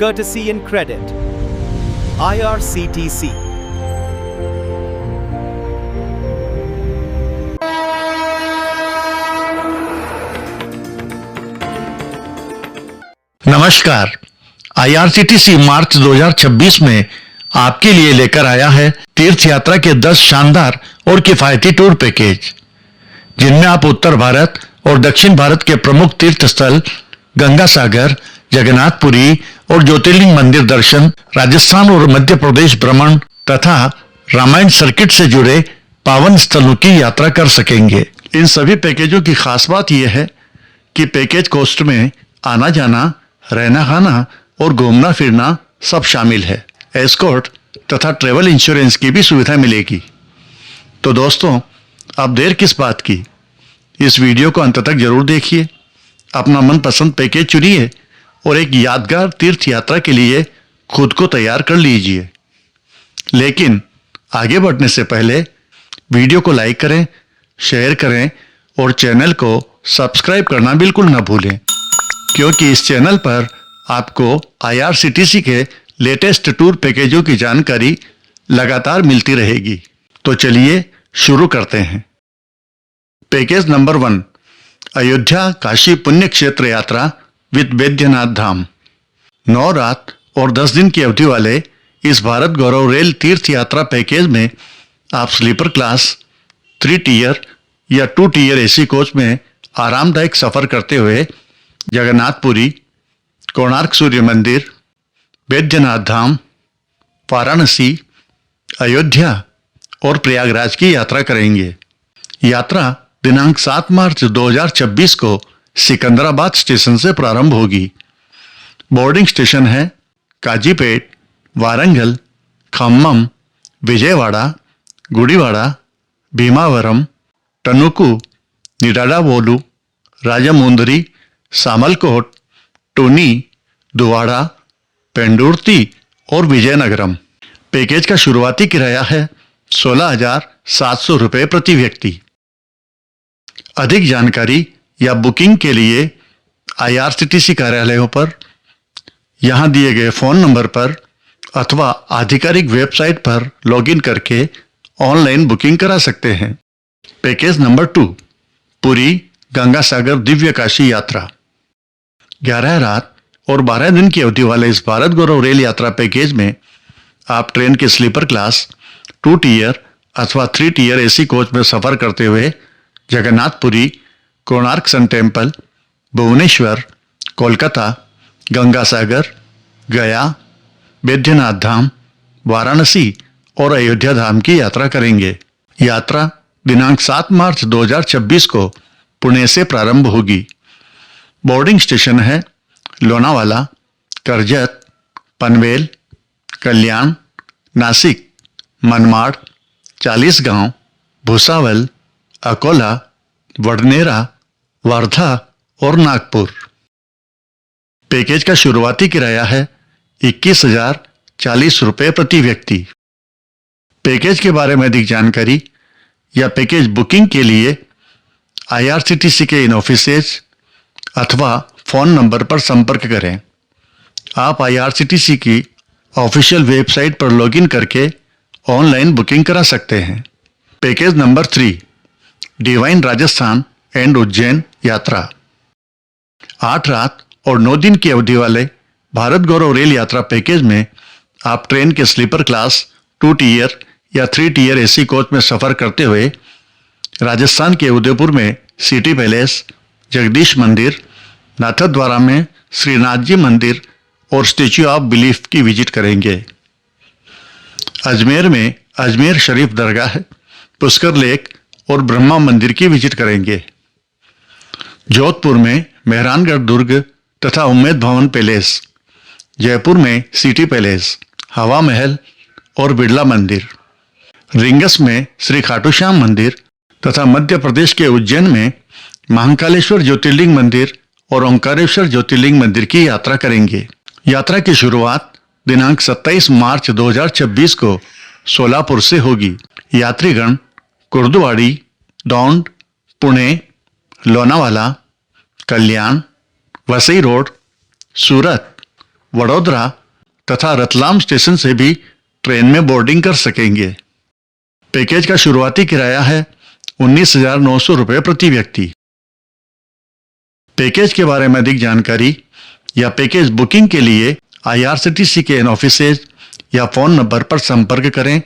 courtesy and credit. IRCTC. नमस्कार। IRCTC मार्च 2026 में आपके लिए लेकर आया है तीर्थ यात्रा के 10 शानदार और किफायती टूर पैकेज, जिनमें आप उत्तर भारत और दक्षिण भारत के प्रमुख तीर्थ स्थल गंगा सागर, जगन्नाथपुरी और ज्योतिर्लिंग मंदिर दर्शन, राजस्थान और मध्य प्रदेश भ्रमण तथा रामायण सर्किट से जुड़े पावन स्थलों की यात्रा कर सकेंगे। इन सभी पैकेजों की खास बात यह है कि पैकेज कॉस्ट में आना जाना, रहना खाना और घूमना फिरना सब शामिल है। एस्कॉर्ट तथा ट्रैवल इंश्योरेंस की भी सुविधा मिलेगी। तो दोस्तों, अब देर किस बात की, इस वीडियो को अंत तक जरूर देखिए, अपना मनपसंद पैकेज चुनिए और एक यादगार तीर्थ यात्रा के लिए खुद को तैयार कर लीजिए। लेकिन आगे बढ़ने से पहले वीडियो को लाइक करें, शेयर करें और चैनल को सब्सक्राइब करना बिल्कुल न भूलें, क्योंकि इस चैनल पर आपको IRCTC के लेटेस्ट टूर पैकेजों की जानकारी लगातार मिलती रहेगी। तो चलिए शुरू करते हैं। पैकेज नंबर 1, अयोध्या काशी पुण्य क्षेत्र यात्रा विद बैद्यनाथ धाम। 9 रात और 10 दिन की अवधि वाले इस भारत गौरव रेल तीर्थ यात्रा पैकेज में आप स्लीपर क्लास, 3 टियर या 2 टियर AC कोच में आरामदायक सफर करते हुए जगन्नाथपुरी, कोणार्क सूर्य मंदिर, बैद्यनाथ धाम, वाराणसी, अयोध्या और प्रयागराज की यात्रा करेंगे। यात्रा दिनांक 7 मार्च 2026 को सिकंदराबाद स्टेशन से प्रारंभ होगी। बोर्डिंग स्टेशन है काजीपेट, वारंगल, खम्मम, विजयवाड़ा, गुड़ीवाड़ा, भीमावरम, टनुकू, निडादावोलू, राजमुंदरी, सामलकोट, टोनी, दुवाड़ा, पेंडुर्ती और विजयनगरम। पैकेज का शुरुआती किराया है 16,700 रुपये प्रति व्यक्ति। अधिक जानकारी या बुकिंग के लिए IRCTC कार्यालयों पर, यहां दिए गए फ़ोन नंबर पर अथवा आधिकारिक वेबसाइट पर लॉगिन करके ऑनलाइन बुकिंग करा सकते हैं। पैकेज नंबर 2, पुरी गंगा सागर दिव्य काशी यात्रा। 11 रात और 12 दिन की अवधि वाले इस भारत गौरव रेल यात्रा पैकेज में आप ट्रेन के स्लीपर क्लास, 2 टियर अथवा 3 टियर AC कोच में सफर करते हुए जगन्नाथपुरी, कोणार्क सन टेम्पल, भुवनेश्वर, कोलकाता, गंगा सागर, गया, बैद्यनाथ धाम, वाराणसी और अयोध्या धाम की यात्रा करेंगे। यात्रा दिनांक 7 मार्च 2026 को पुणे से प्रारंभ होगी। बोर्डिंग स्टेशन है लोनावाला, करजत, पनवेल, कल्याण, नासिक, मनमाड़, चालीसगांव, भुसावल, अकोला, वडनेरा, वर्धा और नागपुर। पैकेज का शुरुआती किराया है 21,040 रुपये प्रति व्यक्ति। पैकेज के बारे में अधिक जानकारी या पैकेज बुकिंग के लिए IRCTC के इन ऑफिसेज अथवा फ़ोन नंबर पर संपर्क करें। आप IRCTC की ऑफिशियल वेबसाइट पर लॉगिन करके ऑनलाइन बुकिंग करा सकते हैं। Package number 3, divine Rajasthan and Ujjain यात्रा। 8 रात और 9 दिन की अवधि वाले भारत गौरव रेल यात्रा पैकेज में आप ट्रेन के स्लीपर क्लास, 2 टियर या 3 टियर AC कोच में सफर करते हुए राजस्थान के उदयपुर में सिटी पैलेस, जगदीश मंदिर, नाथद्वारा में श्रीनाथ जी मंदिर और स्टैच्यू ऑफ बिलीफ की विजिट करेंगे। अजमेर में अजमेर शरीफ दरगाह, पुष्कर लेक और ब्रह्मा मंदिर की विजिट करेंगे। जोधपुर में मेहरानगढ़ दुर्ग तथा उम्मेद भवन पैलेस, जयपुर में सिटी पैलेस, हवा महल और बिड़ला मंदिर, रिंगस में श्री खाटू श्याम मंदिर तथा मध्य प्रदेश के उज्जैन में महाकालेश्वर ज्योतिर्लिंग मंदिर और ओंकारेश्वर ज्योतिर्लिंग मंदिर की यात्रा करेंगे। यात्रा की शुरुआत दिनांक 27 मार्च 2026 को सोलापुर से होगी। यात्रीगण कुर्दुवाड़ी, दौंड, पुणे, लोनावाला, कल्याण, वसई रोड, सूरत, वडोदरा तथा रतलाम स्टेशन से भी ट्रेन में बोर्डिंग कर सकेंगे। पैकेज का शुरुआती किराया है 19,900 रुपये प्रति व्यक्ति। पैकेज के बारे में अधिक जानकारी या पैकेज बुकिंग के लिए IRCTC के इन ऑफिसेज या फ़ोन नंबर पर संपर्क करें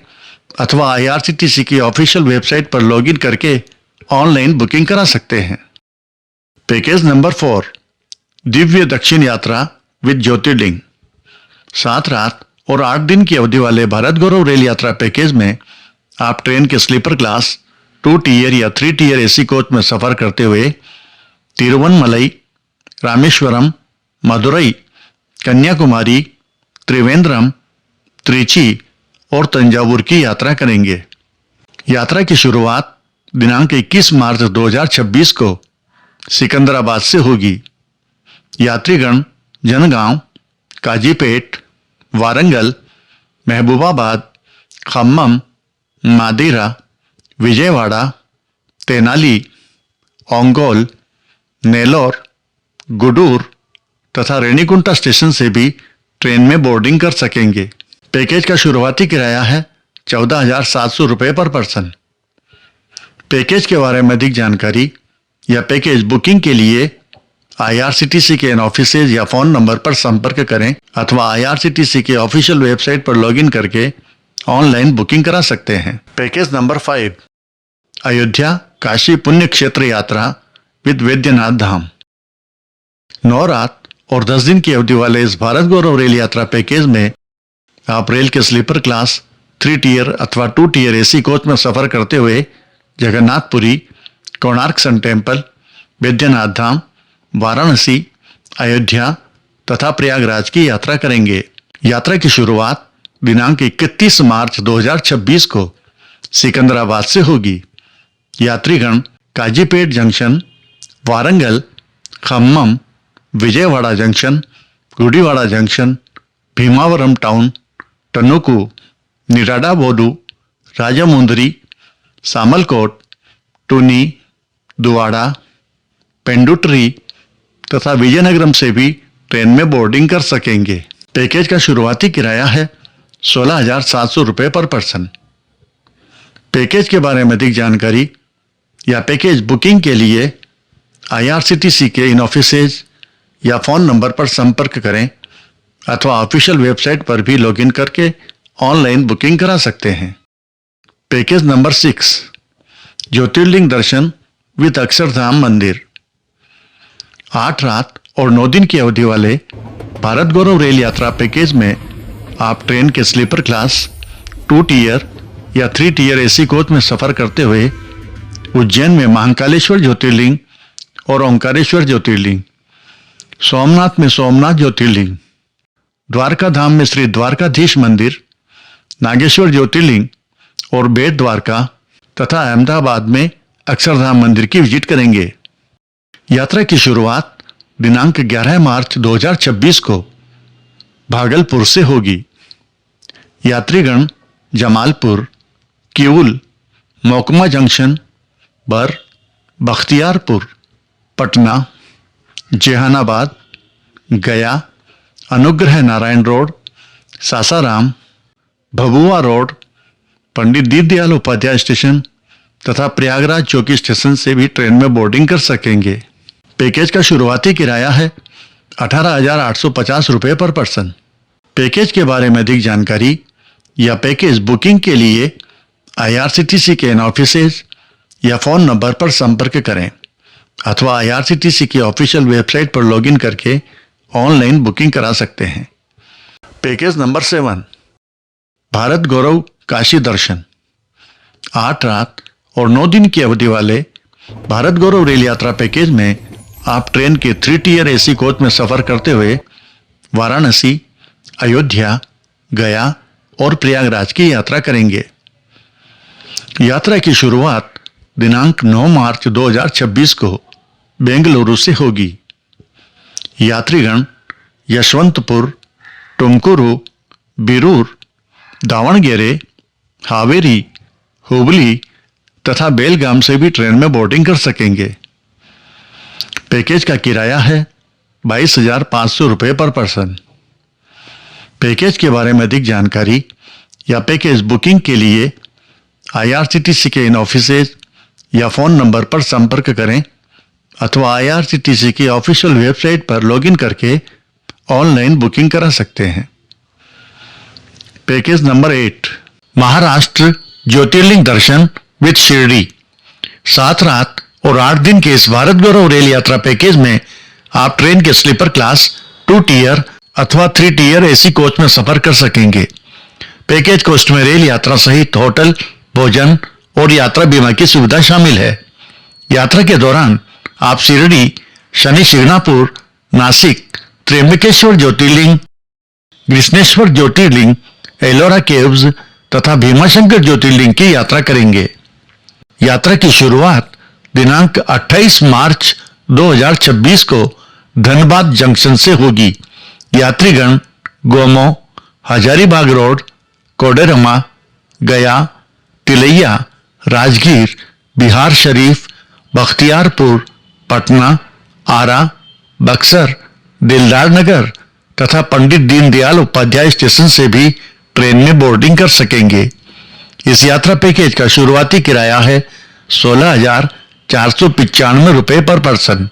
अथवा IRCTC की ऑफिशियल वेबसाइट पर लॉगिन करके ऑनलाइन बुकिंग करा सकते हैं। पैकेज नंबर 4, दिव्य दक्षिण यात्रा विद ज्योतिर्लिंग। 7 रात और 8 दिन की अवधि वाले भारत गौरव रेल यात्रा पैकेज में आप ट्रेन के स्लीपर क्लास 2 टियर या 3 टियर AC कोच में सफर करते हुए तिरुवनमलई, रामेश्वरम, मदुरई, कन्याकुमारी, त्रिवेंद्रम, त्रिची और तंजावुर की यात्रा करेंगे। यात्रा की शुरुआत दिनांक 21 मार्च 2026 को सिकंदराबाद से होगी। यात्रीगण जनगांव, काजीपेट, वारंगल, महबूबाबाद, खम्मम, मादेरा, विजयवाड़ा, तेनाली, ओंगोल, नेलोर, गुडूर तथा रेणिगुंटा स्टेशन से भी ट्रेन में बोर्डिंग कर सकेंगे। पैकेज का शुरुआती किराया है 14,700 रुपये पर पर्सन। पैकेज के बारे में अधिक जानकारी या पैकेज बुकिंग के लिए IRCTC के इन ऑफिसेज या फ़ोन नंबर पर संपर्क करें अथवा IRCTC के ऑफिशियल वेबसाइट पर लॉगिन करके ऑनलाइन बुकिंग करा सकते हैं। पैकेज नंबर 5, अयोध्या काशी पुण्य क्षेत्र यात्रा विद वैद्यनाथ धाम। 9 रात और 10 दिन की अवधि वाले इस भारत गौरव रेल यात्रा पैकेज में आप रेल के स्लीपर क्लास 3 टियर अथवा 2 टियर AC कोच में सफर करते हुए जगन्नाथपुरी, कोणार्क सन टेम्पल, वैद्यनाथ धाम, वाराणसी, अयोध्या तथा प्रयागराज की यात्रा करेंगे। यात्रा की शुरुआत दिनांक 31 मार्च 2026 को सिकंदराबाद से होगी। यात्रीगण Kazipet junction, Warangal, Khammam, Vijayawada junction, Gudivada junction, Bhimavaram town, Tanuku, निराडाबोदू, राजामुंदरी, सामलकोट, टूनी, दुवाड़ा, पेंडुटरी तथा विजयनगरम से भी ट्रेन में बोर्डिंग कर सकेंगे। पैकेज का शुरुआती किराया है 16,700 रुपये पर पर्सन। पैकेज के बारे में अधिक जानकारी या पैकेज बुकिंग के लिए IRCTC के इन ऑफिसेज या फ़ोन नंबर पर संपर्क करें अथवा ऑफिशियल वेबसाइट पर भी लॉगिन करके ऑनलाइन बुकिंग करा सकते हैं। Package number 6, Jyotirlinga Darshan with Akshardham मंदिर। 8 रात और 9 दिन की अवधि वाले भारत गौरव रेल यात्रा पैकेज में आप ट्रेन के स्लीपर क्लास 2 टियर या 3 टियर AC कोच में सफर करते हुए उज्जैन में महाकालेश्वर ज्योतिर्लिंग और ओंकारेश्वर ज्योतिर्लिंग, सोमनाथ में सोमनाथ ज्योतिर्लिंग, द्वारका धाम में श्री द्वारकाधीश मंदिर, नागेश्वर ज्योतिर्लिंग और बेट द्वारका तथा अहमदाबाद में अक्षरधाम मंदिर की विजिट करेंगे। यात्रा की शुरुआत दिनांक 11 मार्च 2026 को भागलपुर से होगी। यात्रीगण जमालपुर, किऊल, मोकमा जंक्शन, बर, बख्तियारपुर, पटना, जेहानाबाद, गया, Anugrah Narayan road, Sasaram, Bhabua road, Pandit Deendayal Upadhyay station तथा प्रयागराज चौकी स्टेशन से भी ट्रेन में बोर्डिंग कर सकेंगे। पैकेज का शुरुआती किराया है 18,850 रुपये पर पर्सन। पैकेज के बारे में अधिक जानकारी या पैकेज बुकिंग के लिए IRCTC के इन ऑफिसेज या फ़ोन नंबर पर संपर्क करें अथवा IRCTC की ऑफिशियल वेबसाइट पर लॉगिन करके ऑनलाइन बुकिंग करा सकते हैं। पैकेज नंबर 7, भारत गौरव काशी दर्शन। 8 रात और 9 दिन की अवधि वाले भारत गौरव रेल यात्रा पैकेज में आप ट्रेन के 3 टियर AC कोच में सफर करते हुए वाराणसी, अयोध्या, गया और प्रयागराज की यात्रा करेंगे। यात्रा की शुरुआत दिनांक 9 मार्च 2026 को बेंगलुरु से होगी। यात्रीगण यशवंतपुर, तुमकुरू, बिरूर, दावणगेरे, हावेरी, हुबली तथा बेलगाम से भी ट्रेन में बोर्डिंग कर सकेंगे। पैकेज का किराया है 22,500 रुपये पर पर्सन। पैकेज के बारे में अधिक जानकारी या पैकेज बुकिंग के लिए IRCTC के इन ऑफिसेज या फ़ोन नंबर पर संपर्क करें अथवा IRCTC की ऑफिशियल वेबसाइट पर लॉगिन करके ऑनलाइन बुकिंग करा सकते हैं। Package number 8, Maharashtra Jyotirlinga Darshan with Shirdi. 7 रात और 8 दिन के इस भारत गौरव रेल यात्रा पैकेज में आप ट्रेन के स्लीपर क्लास 2 टियर अथवा 3 टियर AC कोच में सफर कर सकेंगे। पैकेज कोस्ट में रेल यात्रा सहित होटल, भोजन और यात्रा बीमा की सुविधा शामिल है। यात्रा के दौरान आप शिरडी, शनि शिंगणापुर, नासिक, त्र्यंबकेश्वर ज्योतिर्लिंग, कृष्णेश्वर ज्योतिर्लिंग, एलोरा केव्स तथा भीमाशंकर ज्योतिर्लिंग की यात्रा करेंगे। यात्रा की शुरुआत दिनांक 28 मार्च 2026 को धनबाद जंक्शन से होगी। यात्रीगण गोमो, हजारीबाग रोड, कोडरमा, गया, तिलैया, राजगीर, बिहार शरीफ, बख्तियारपुर, पटना, आरा, बक्सर, दिलदार नगर तथा पंडित दीनदयाल उपाध्याय स्टेशन से भी ट्रेन में बोर्डिंग कर सकेंगे। इस यात्रा पैकेज का शुरुआती किराया है 16,495 रुपये पर पर्सन।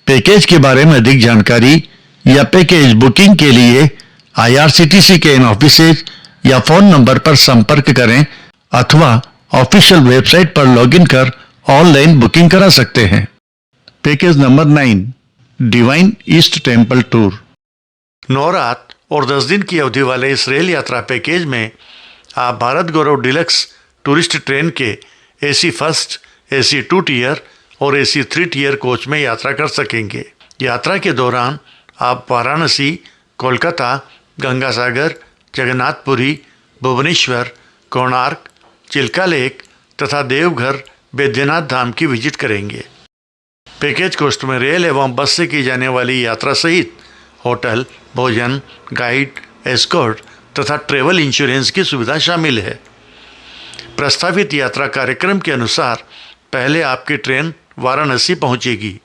पैकेज के बारे में अधिक जानकारी या पैकेज बुकिंग के लिए IRCTC के इन ऑफिसेज या फोन नंबर पर संपर्क करें अथवा ऑफिशियल वेबसाइट पर लॉगिन कर ऑनलाइन बुकिंग करा सकते हैं। Package number 9, divine east temple tour. 9 रात और 10 दिन की अवधि वाले इस रेल यात्रा पैकेज में आप भारत गौरव डिलक्स टूरिस्ट ट्रेन के AC फर्स्ट, AC 2 टियर और AC 3 टियर कोच में यात्रा कर सकेंगे। यात्रा के दौरान आप वाराणसी, कोलकाता, गंगासागर, जगन्नाथपुरी, भुवनेश्वर, कोणार्क, चिल्का लेक तथा देवघर, बैद्यनाथ धाम की विजिट करेंगे। पैकेज कोस्ट में रेल एवं बस से की जाने वाली यात्रा सहित होटल, भोजन, गाइड, एस्कॉर्ट तथा ट्रेवल इंश्योरेंस की सुविधा शामिल है। प्रस्तावित यात्रा कार्यक्रम के अनुसार पहले आपकी ट्रेन वाराणसी पहुंचेगी।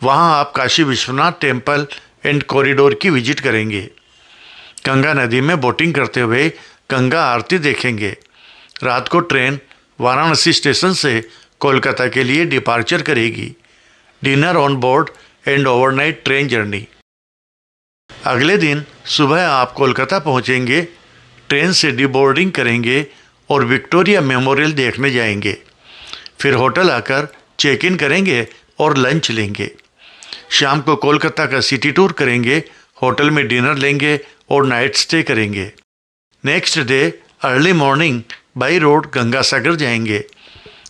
वहां आप Kashi Vishwanath temple and corridor की विजिट करेंगे। गंगा नदी में बोटिंग करते हुए गंगा आरती देखेंगे। रात को ट्रेन वाराणसी स्टेशन से कोलकाता के लिए डिपार्चर करेगी। Dinner on board and overnight train journey. अगले दिन सुबह आप कोलकाता पहुंचेंगे, ट्रेन से डिबोर्डिंग करेंगे और विक्टोरिया मेमोरियल देखने जाएंगे। फिर होटल आकर चेक इन करेंगे और लंच लेंगे। शाम को कोलकाता का सिटी टूर करेंगे, होटल में डिनर लेंगे और नाइट स्टे करेंगे। Next day early morning by road Gangasagar जाएंगे।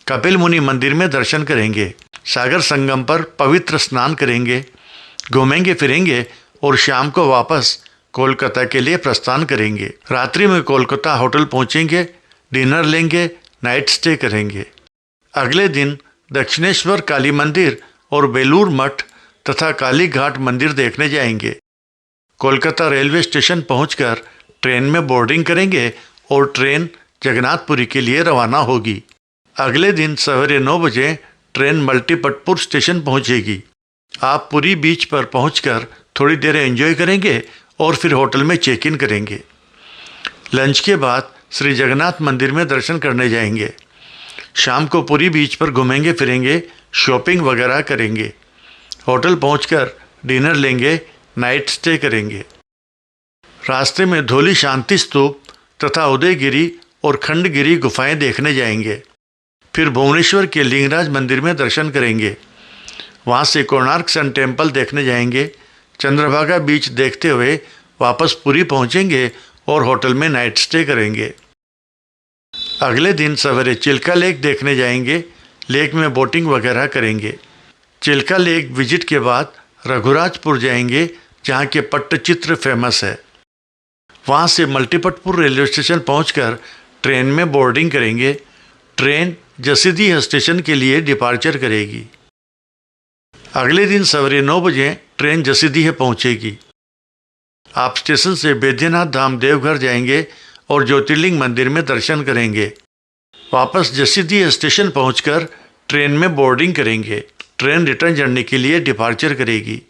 कपिल मुनि मंदिर में दर्शन करेंगे। सागर संगम पर पवित्र स्नान करेंगे, घूमेंगे फिरेंगे और शाम को वापस कोलकाता के लिए प्रस्थान करेंगे। रात्रि में कोलकाता होटल पहुंचेंगे, डिनर लेंगे, नाइट स्टे करेंगे। अगले दिन दक्षिणेश्वर काली मंदिर और बेलूर मठ तथा काली घाट मंदिर देखने जाएंगे। कोलकाता रेलवे स्टेशन पहुंचकर ट्रेन में बोर्डिंग करेंगे और ट्रेन जगन्नाथपुरी के लिए रवाना होगी। अगले दिन सवेरे 9 बजे ट्रेन मल्टीपटपुर स्टेशन पहुंचेगी। आप पुरी बीच पर पहुंचकर थोड़ी देर एंजॉय करेंगे और फिर होटल में चेक इन करेंगे। लंच के बाद श्री जगन्नाथ मंदिर में दर्शन करने जाएंगे। शाम को पुरी बीच पर घूमेंगे फिरेंगे, शॉपिंग वगैरह करेंगे। होटल पहुंचकर डिनर लेंगे, नाइट स्टे करेंगे। रास्ते में धौली शांति स्तूप तथा उदयगिरी और खंडगिरी गुफाएं देखने जाएंगे। फिर भुवनेश्वर के लिंगराज मंदिर में दर्शन करेंगे। वहां से कोणार्क सन टेम्पल देखने जाएंगे। चंद्रभागा बीच देखते हुए वापस पुरी पहुंचेंगे और होटल में नाइट स्टे करेंगे। अगले दिन सवेरे चिल्का लेक देखने जाएंगे। लेक में बोटिंग वगैरह करेंगे। चिल्का लेक विजिट के बाद रघुराजपुर जाएंगे, जहाँ के पट्टचित्र फेमस है। वहाँ से मल्टीपटपुर रेलवे स्टेशन पहुंचकर ट्रेन में बोर्डिंग करेंगे। ट्रेन जसीडीह स्टेशन के लिए डिपार्चर करेगी। अगले दिन सवेरे 9 बजे ट्रेन जसीडीह पहुंचेगी। आप स्टेशन से बैद्यनाथ धाम देवघर जाएंगे और ज्योतिर्लिंग मंदिर में दर्शन करेंगे। वापस जसीडीह स्टेशन पहुंचकर ट्रेन में बोर्डिंग करेंगे। ट्रेन रिटर्न जर्नी के लिए डिपार्चर करेगी।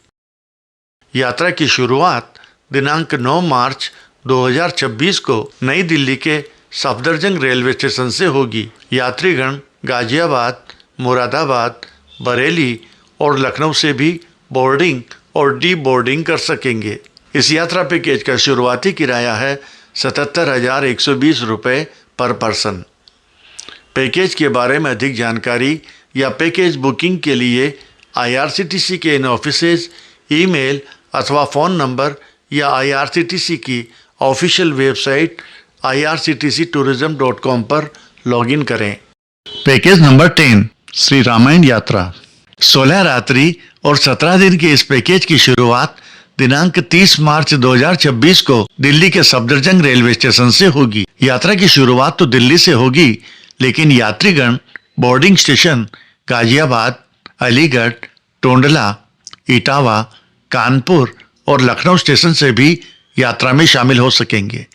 यात्रा की शुरुआत दिनांक 9 मार्च 2026 को नई दिल्ली के सफदरजंग रेलवे स्टेशन से होगी। यात्रीगण गाजियाबाद, मुरादाबाद, बरेली और लखनऊ से भी बोर्डिंग और डी बोर्डिंग कर सकेंगे। इस यात्रा पैकेज का शुरुआती किराया है 77,120 रुपये पर पर्सन। पैकेज के बारे में अधिक जानकारी या पैकेज बुकिंग के लिए IRCTC के इन ऑफिसेज, ईमेल अथवा फ़ोन नंबर या IRCTC की ऑफिशियल वेबसाइट irctctourism.com पर लॉगिन करें। पैकेज नंबर 10 श्री रामायण यात्रा। 16 रात्रि और 17 दिन के इस पैकेज की शुरुआत दिनांक 30 मार्च 2026 को दिल्ली के सफदरजंग रेलवे स्टेशन से होगी। यात्रा की शुरुआत तो दिल्ली से होगी, लेकिन यात्रीगण बोर्डिंग स्टेशन गाजियाबाद, अलीगढ़, टोंडला, इटावा, कानपुर और लखनऊ स्टेशन से भी यात्रा में शामिल हो सकेंगे।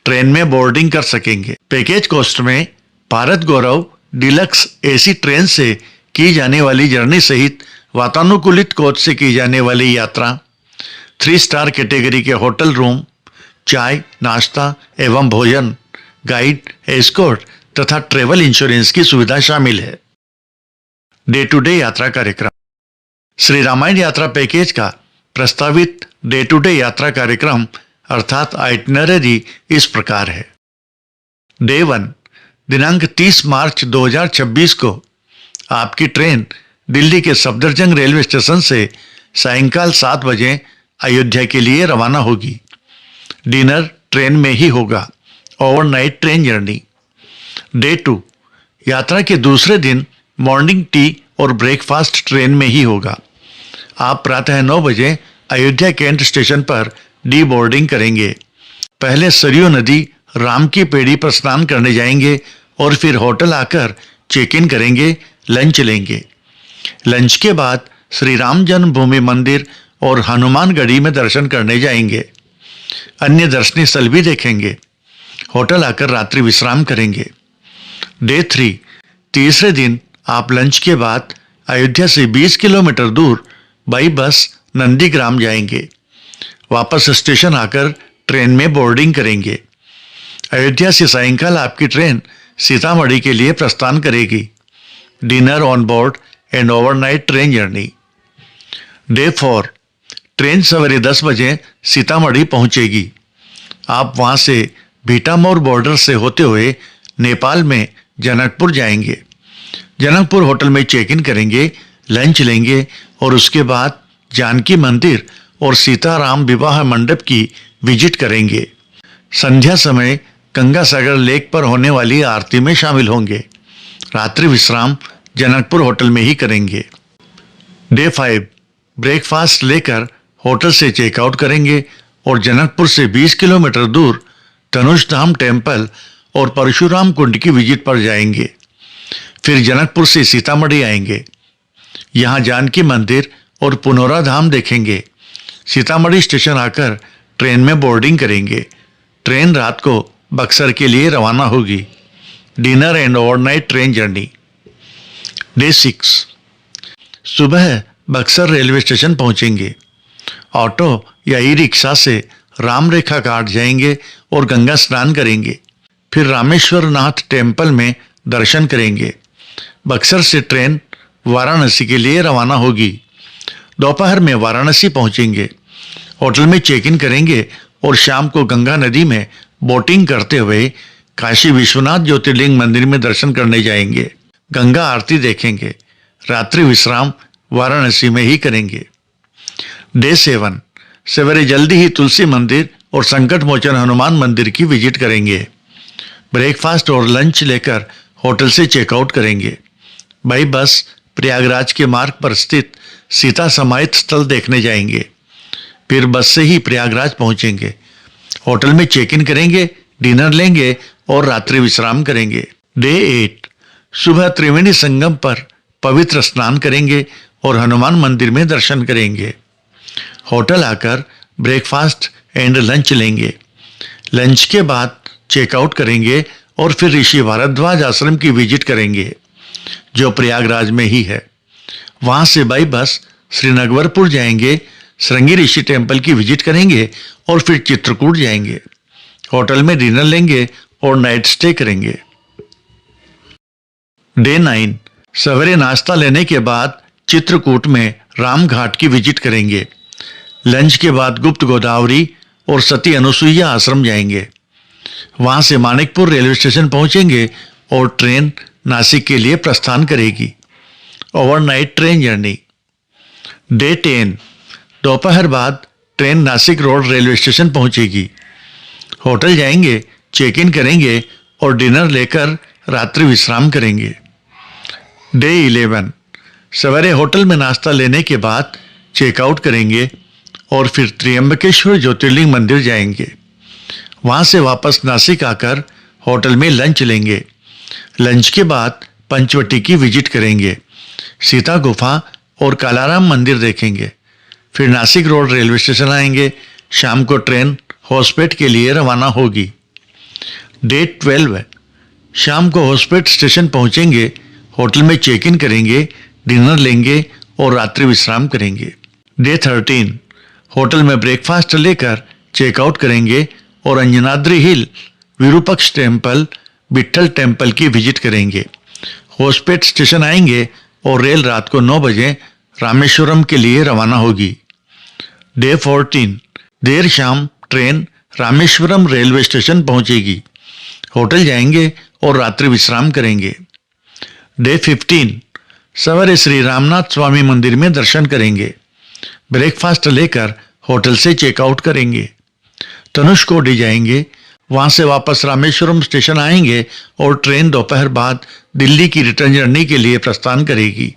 ट्रेन में बोर्डिंग कर सकेंगे। पैकेज कॉस्ट में भारत गौरव डिलक्स AC ट्रेन से की जाने वाली जर्नी सहित वातानुकूलित कोच से की जाने वाली यात्रा, 3 स्टार कैटेगरी के होटल रूम, चाय, नाश्ता एवं भोजन, गाइड, एस्कॉर्ट तथा ट्रेवल इंश्योरेंस की सुविधा शामिल है। डे टू डे यात्रा कार्यक्रम। श्री रामायण यात्रा पैकेज का प्रस्तावित डे टू डे यात्रा कार्यक्रम अर्थात आइटिनरी इस प्रकार है। डे 1 दिनांक 30 मार्च 2026 को आपकी ट्रेन दिल्ली के सफदरजंग रेलवे स्टेशन से सायंकाल 7 बजे अयोध्या के लिए रवाना होगी। डिनर ट्रेन में ही होगा। Overnight train journey. डे 2 यात्रा के दूसरे दिन मॉर्निंग टी और ब्रेकफास्ट ट्रेन में ही होगा। आप प्रातः 9 बजे अयोध्या कैंट स्टेशन पर डी बोर्डिंग करेंगे। पहले सरयू नदी राम की पेड़ी पर स्नान करने जाएंगे और फिर होटल आकर चेक इन करेंगे, लंच लेंगे। लंच के बाद श्री राम जन्मभूमि मंदिर और हनुमानगढ़ी में दर्शन करने जाएंगे। अन्य दर्शनीय स्थल भी देखेंगे। होटल आकर रात्रि विश्राम करेंगे। डे 3 तीसरे दिन आप लंच के बाद अयोध्या से 20 किलोमीटर दूर बाई बस नंदीग्राम जाएंगे। वापस स्टेशन आकर ट्रेन में बोर्डिंग करेंगे। अयोध्या से सायंकाल आपकी ट्रेन सीतामढ़ी के लिए प्रस्थान करेगी। Dinner on board and overnight train journey. Day 4 train सवेरे 10 बजे सीतामढ़ी पहुंचेगी। आप वहां से भीटामोर बॉर्डर से होते हुए नेपाल में जनकपुर जाएंगे। जनकपुर होटल में चेक इन करेंगे, लंच लेंगे और उसके बाद जानकी मंदिर और सीताराम विवाह मंडप की विजिट करेंगे। संध्या समय गंगासागर लेक पर होने वाली आरती में शामिल होंगे। रात्रि विश्राम जनकपुर होटल में ही करेंगे। डे 5 ब्रेकफास्ट लेकर होटल से चेकआउट करेंगे और जनकपुर से 20 किलोमीटर दूर धनुष धाम टेम्पल और परशुराम कुंड की विजिट पर जाएंगे। फिर जनकपुर से सीतामढ़ी आएंगे। यहाँ जानकी मंदिर और पुनौरा धाम देखेंगे। सीतामढ़ी स्टेशन आकर ट्रेन में बोर्डिंग करेंगे। ट्रेन रात को बक्सर के लिए रवाना होगी। Dinner and overnight train journey. Day 6 सुबह बक्सर रेलवे स्टेशन पहुंचेंगे। ऑटो या ई रिक्शा से राम रेखा घाट जाएंगे और गंगा स्नान करेंगे। फिर रामेश्वर नाथ टेम्पल में दर्शन करेंगे। बक्सर से ट्रेन वाराणसी के लिए रवाना होगी। दोपहर में वाराणसी पहुंचेंगे। होटल में चेक इन करेंगे और शाम को गंगा नदी में बोटिंग करते हुए काशी विश्वनाथ ज्योतिर्लिंग मंदिर में दर्शन करने जाएंगे। गंगा आरती देखेंगे। रात्रि विश्राम वाराणसी में ही करेंगे। डे 7 सवेरे जल्दी ही तुलसी मंदिर और संकट मोचन हनुमान मंदिर की विजिट करेंगे। ब्रेकफास्ट और लंच लेकर होटल से चेकआउट करेंगे। बाई बस प्रयागराज के मार्ग पर स्थित सीता समाहित स्थल देखने जाएंगे। फिर बस से ही प्रयागराज पहुंचेंगे। होटल में चेक इन करेंगे, डिनर लेंगे और रात्रि विश्राम करेंगे। डे 8 सुबह त्रिवेणी संगम पर पवित्र स्नान करेंगे और हनुमान मंदिर में दर्शन करेंगे। होटल आकर ब्रेकफास्ट एंड लंच लेंगे। लंच के बाद चेकआउट करेंगे और फिर ऋषि भारद्वाज आश्रम की विजिट करेंगे, जो प्रयागराज में ही है। वहां से बाई बस श्रीनगरपुर जाएंगे। श्रृंगी ऋषि टेम्पल की विजिट करेंगे और फिर चित्रकूट जाएंगे। होटल में डिनर लेंगे और नाइट स्टे करेंगे। डे 9 सवेरे नाश्ता लेने के बाद चित्रकूट में राम घाट की विजिट करेंगे। लंच के बाद गुप्त गोदावरी और सती अनुसुईया आश्रम जाएंगे। वहां से मानिकपुर रेलवे स्टेशन पहुंचेंगे और ट्रेन नासिक के लिए प्रस्थान करेगी। Overnight train journey. डे 10 दोपहर बाद train Nashik road railway station पहुंचेगी। होटल जाएंगे, चेक इन करेंगे और डिनर लेकर रात्रि विश्राम करेंगे। डे 11 सवेरे होटल में नाश्ता लेने के बाद चेकआउट करेंगे और फिर त्र्यंबकेश्वर ज्योतिर्लिंग मंदिर जाएंगे। वहां से वापस नासिक आकर होटल में लंच लेंगे। लंच के बाद पंचवटी की विजिट करेंगे। सीता गुफा और कालाराम मंदिर देखेंगे। फिर नासिक रोड रेलवे स्टेशन आएंगे। शाम को ट्रेन होसपेट के लिए रवाना होगी। डे 12 शाम को होसपेट स्टेशन पहुंचेंगे। होटल में चेक इन करेंगे, डिनर लेंगे और रात्रि विश्राम करेंगे। डे 13 होटल में ब्रेकफास्ट लेकर चेकआउट करेंगे और अंजनाद्री हिल, विरूपक्ष टेम्पल, विट्ठल टेम्पल की विजिट करेंगे। होसपेट स्टेशन आएंगे और रेल रात को 9 बजे रामेश्वरम के लिए रवाना होगी। डे 14 देर शाम ट्रेन रामेश्वरम रेलवे स्टेशन पहुंचेगी। होटल जाएंगे और रात्रि विश्राम करेंगे। डे 15 सवेरे श्री रामनाथ स्वामी मंदिर में दर्शन करेंगे। ब्रेकफास्ट लेकर होटल से चेकआउट करेंगे। धनुषकोडी जाएंगे। वहां से वापस रामेश्वरम स्टेशन आएंगे और ट्रेन दोपहर बाद दिल्ली की रिटर्न जर्नी के लिए प्रस्थान करेगी।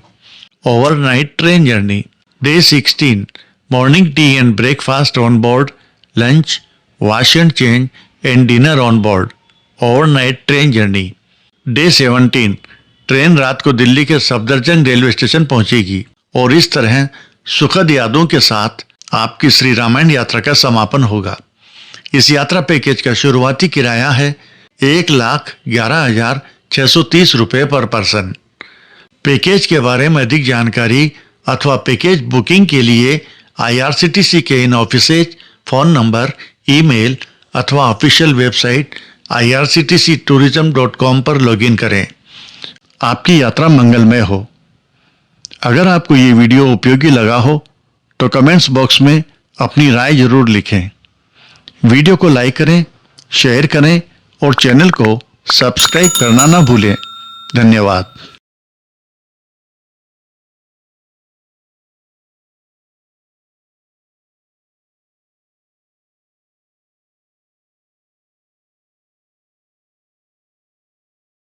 Overnight train journey. Day 16 morning tea and breakfast on board, lunch, wash and change and dinner on board. Overnight train journey. Day 17 train रात को दिल्ली के सफदरजंग रेलवे स्टेशन पहुंचेगी और इस तरह सुखद यादों के साथ आपकी श्री रामायण यात्रा का समापन होगा। इस यात्रा पैकेज का शुरुआती किराया है 1,11,630 रुपये पर पर्सन। पैकेज के बारे में अधिक जानकारी अथवा पैकेज बुकिंग के लिए IRCTC के इन ऑफिसेज, फोन नंबर, ईमेल अथवा ऑफिशियल वेबसाइट irctctourism.com पर लॉगिन करें। आपकी यात्रा मंगलमय हो। अगर आपको ये वीडियो उपयोगी लगा हो तो कमेंट्स बॉक्स में अपनी राय जरूर लिखें। वीडियो को लाइक करें, शेयर करें और चैनल को सब्सक्राइब करना ना भूलें। धन्यवाद।